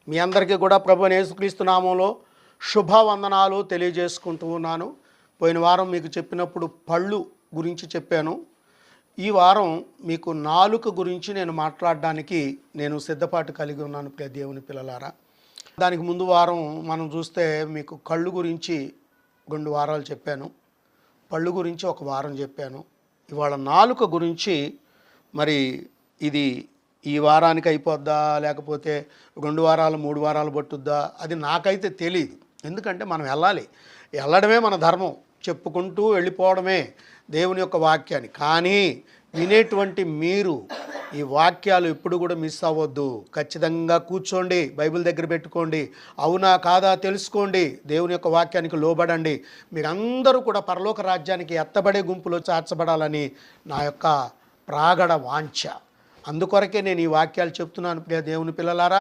మీ అందరికీ కూడా ప్రభువైన యేసుక్రీస్తు నామంలో శుభవందనాలు తెలియజేసుకుంటూ ఉన్నాను. పోయిన వారం మీకు చెప్పినప్పుడు పళ్ళు గురించి చెప్పాను. ఈ వారం మీకు నాలుక గురించి నేను మాట్లాడడానికి నేను సిద్ధపాటు కలిగి ఉన్నాను. ప్రియ దేవుని పిల్లలారా, దానికి ముందు వారం మనం చూస్తే మీకు కళ్ళు గురించి 2 వారాలు చెప్పాను, పళ్ళు గురించి 1 వారం చెప్పాను. ఇవాళ నాలుక గురించి మరి ఇది ఈ వారానికి అయిపోద్దా లేకపోతే 2 వారాలు 3 వారాలు పట్టుద్దా అది నాకైతే తెలియదు. ఎందుకంటే మనం వెళ్ళడమే మన ధర్మం, చెప్పుకుంటూ వెళ్ళిపోవడమే దేవుని యొక్క వాక్యాన్ని. కానీ వినేటువంటి మీరు ఈ వాక్యాలు ఎప్పుడు కూడా మిస్ అవ్వద్దు. ఖచ్చితంగా కూర్చోండి, బైబిల్ దగ్గర పెట్టుకోండి, అవునా కాదా తెలుసుకోండి, దేవుని యొక్క వాక్యానికి లోబడండి. మీరందరూ కూడా పరలోక రాజ్యానికి ఎత్తబడే గుంపులో చేర్చబడాలని నా యొక్క ప్రాగడ వాంఛ. అందుకొరకే నేను ఈ వాక్యాలు చెప్తున్నాను. ప్రియ దేవుని పిల్లలారా,